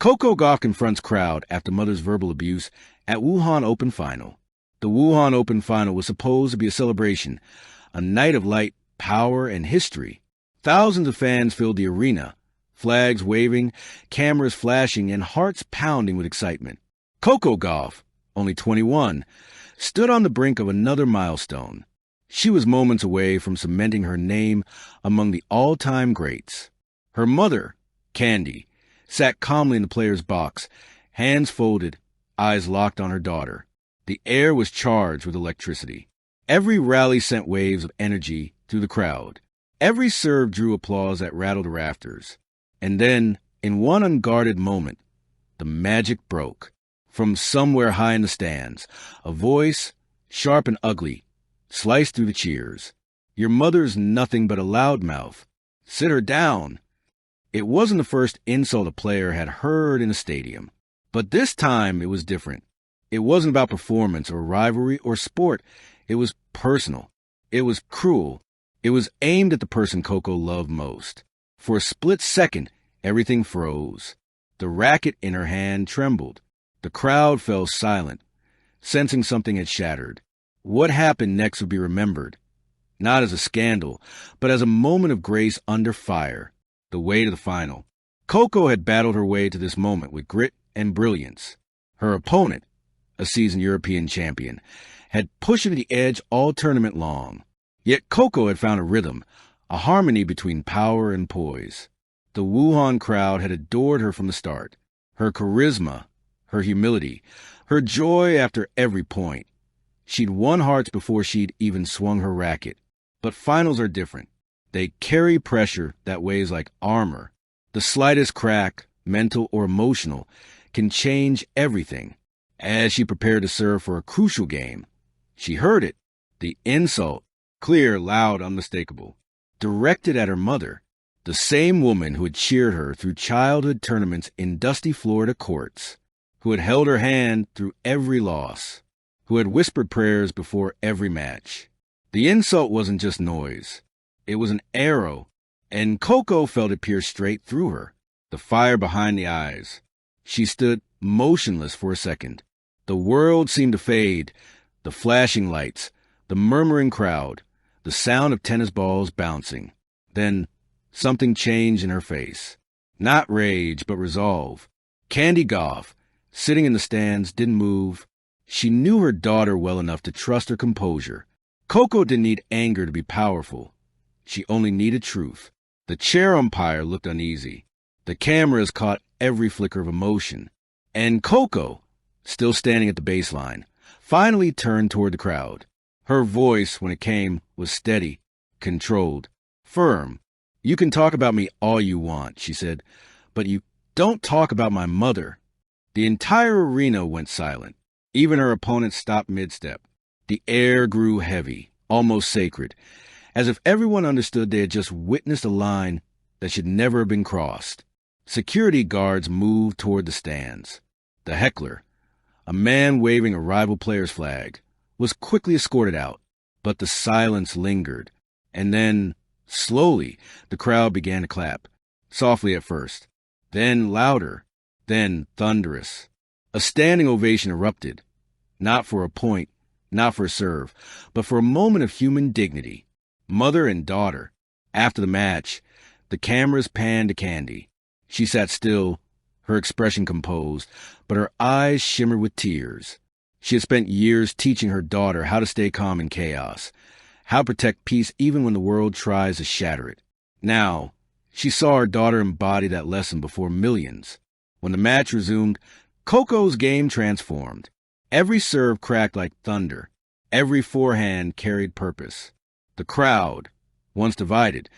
Coco Gauff confronts crowd after mother's verbal abuse at Wuhan Open final. The Wuhan Open final was supposed to be a celebration, a night of light, power, and history. Thousands of fans filled the arena, flags waving, cameras flashing, and hearts pounding with excitement. Coco Gauff, only 21, stood on the brink of another milestone. She was moments away from cementing her name among the all-time greats. Her mother, Candy, sat calmly in the player's box, hands folded, eyes locked on her daughter. The air was charged with electricity. Every rally sent waves of energy through the crowd. Every serve drew applause that rattled the rafters. And then, in one unguarded moment, the magic broke. From somewhere high in the stands, a voice, sharp and ugly, sliced through the cheers. "Your mother's nothing but a loudmouth. Sit her down." It wasn't the first insult a player had heard in a stadium. But this time it was different. It wasn't about performance or rivalry or sport. It was personal. It was cruel. It was aimed at the person Coco loved most. For a split second, everything froze. The racket in her hand trembled. The crowd fell silent, sensing something had shattered. What happened next would be remembered, not as a scandal, but as a moment of grace under fire, the way to the final. Coco had battled her way to this moment with grit and brilliance. Her opponent, a seasoned European champion, had pushed her to the edge all tournament long. Yet Coco had found a rhythm, a harmony between power and poise. The Wuhan crowd had adored her from the start. Her charisma, her humility, her joy after every point. She'd won hearts before she'd even swung her racket. But finals are different. They carry pressure that weighs like armor. The slightest crack, mental or emotional, can change everything. As she prepared to serve for a crucial game, she heard it. The insult, clear, loud, unmistakable, directed at her mother, the same woman who had cheered her through childhood tournaments in dusty Florida courts, who had held her hand through every loss, who had whispered prayers before every match. The insult wasn't just noise. It was an arrow, and Coco felt it pierce straight through her, the fire behind the eyes. She stood motionless for a second. The world seemed to fade, the flashing lights, the murmuring crowd, the sound of tennis balls bouncing. Then something changed in her face. Not rage, but resolve. Candy Gauff, sitting in the stands, didn't move. She knew her daughter well enough to trust her composure. Coco didn't need anger to be powerful. She only needed truth. The chair umpire looked uneasy. The cameras caught every flicker of emotion. And Coco, still standing at the baseline, finally turned toward the crowd. Her voice, when it came, was steady, controlled, firm. "You can talk about me all you want," she said, "but you don't talk about my mother." The entire arena went silent. Even her opponent stopped mid-step. The air grew heavy, almost sacred, as if everyone understood they had just witnessed a line that should never have been crossed. Security guards moved toward the stands. The heckler, a man waving a rival player's flag, was quickly escorted out, but the silence lingered. And then, slowly, the crowd began to clap, softly at first, then louder, then thunderous. A standing ovation erupted, not for a point, not for a serve, but for a moment of human dignity. Mother and daughter. After the match, the cameras panned to Candy. She sat still, her expression composed, but her eyes shimmered with tears. She had spent years teaching her daughter how to stay calm in chaos, how to protect peace even when the world tries to shatter it. Now, she saw her daughter embody that lesson before millions. When the match resumed, Coco's game transformed. Every serve cracked like thunder. Every forehand carried purpose. The crowd, once divided,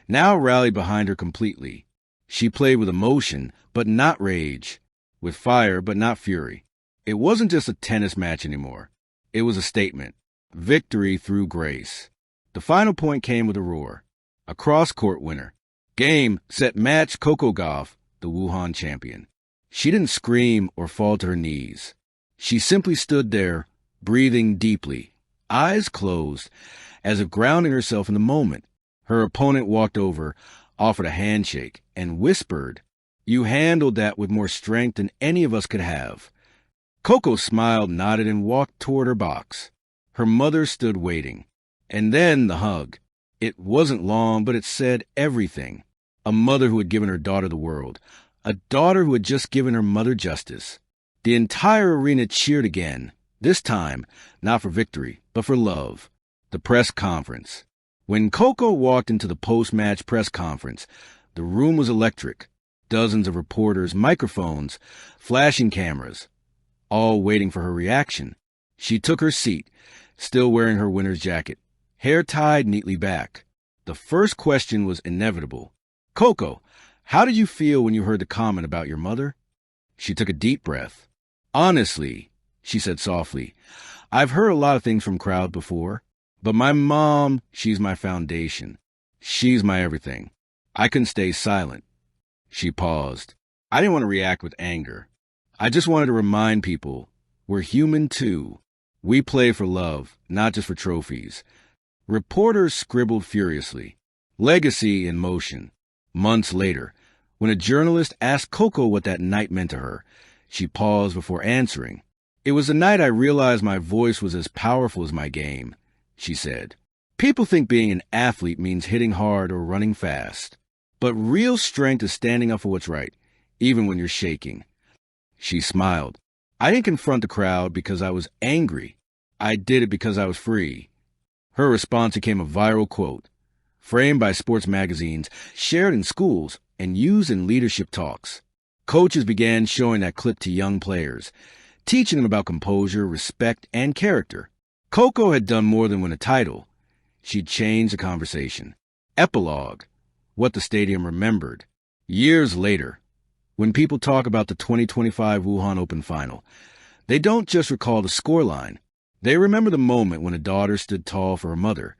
now rallied behind her completely. She played with emotion, but not rage, with fire, but not fury. It wasn't just a tennis match anymore. It was a statement. Victory through grace. The final point came with a roar. A cross-court winner. Game, set, match, Coco Gauff, the Wuhan champion. She didn't scream or fall to her knees. She simply stood there, breathing deeply, eyes closed, as if grounding herself in the moment. Her opponent walked over, offered a handshake, and whispered, You handled that with more strength than any of us could have." Coco smiled, nodded, and walked toward her box. Her mother stood waiting. And then the hug. It wasn't long, but it said everything. A mother who had given her daughter the world. A daughter who had just given her mother justice. The entire arena cheered again, this time not for victory, but for love. The press conference. When Coco walked into the post-match press conference, the room was electric. Dozens of reporters, microphones, flashing cameras, all waiting for her reaction. She took her seat, still wearing her winner's jacket, hair tied neatly back. The first question was inevitable. "Coco, how did you feel when you heard the comment about your mother?" She took a deep breath. "Honestly," she said softly, "I've heard a lot of things from crowds before, but my mom, she's my foundation. She's my everything. I couldn't stay silent." She paused. I didn't want to react with anger. I just wanted to remind people, we're human too. We play for love, not just for trophies. Reporters scribbled furiously. Legacy in motion. Months later, when a journalist asked Coco what that night meant to her, she paused before answering. "It was the night I realized my voice was as powerful as my game," she said. "People think being an athlete means hitting hard or running fast. But real strength is standing up for what's right, even when you're shaking." She smiled. "I didn't confront the crowd because I was angry. I did it because I was free." Her response became a viral quote, framed by sports magazines, shared in schools, and used in leadership talks. Coaches began showing that clip to young players, teaching them about composure, respect, and character. Coco had done more than win a title. She'd changed the conversation. Epilogue. What the stadium remembered. Years later, when people talk about the 2025 Wuhan Open final, they don't just recall the scoreline. They remember the moment when a daughter stood tall for her mother,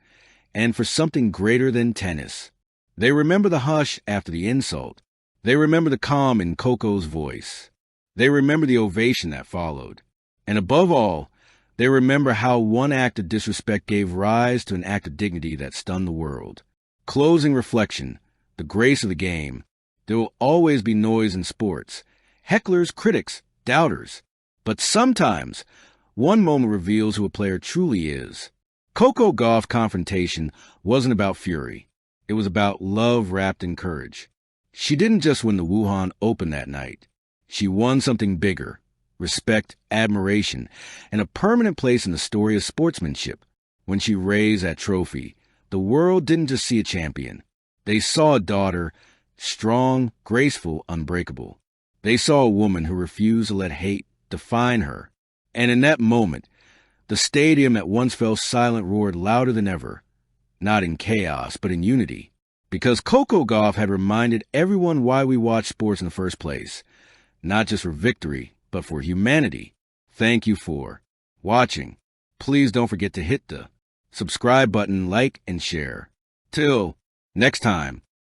and for something greater than tennis. They remember the hush after the insult. They remember the calm in Coco's voice. They remember the ovation that followed. And above all, they remember how one act of disrespect gave rise to an act of dignity that stunned the world. Closing reflection. The grace of the game. There will always be noise in sports. Hecklers, critics, doubters. But sometimes, one moment reveals who a player truly is. Coco Gauff's confrontation wasn't about fury. It was about love wrapped in courage. She didn't just win the Wuhan Open that night. She won something bigger. Respect, admiration, and a permanent place in the story of sportsmanship. When she raised that trophy, the world didn't just see a champion. They saw a daughter, strong, graceful, unbreakable. They saw a woman who refused to let hate define her. And in that moment, the stadium that once fell silent roared louder than ever, not in chaos, but in unity. Because Coco Gauff had reminded everyone why we watch sports in the first place, not just for victory, but for humanity. Thank you for watching. Please don't forget to hit the subscribe button, like, and share. Till next time,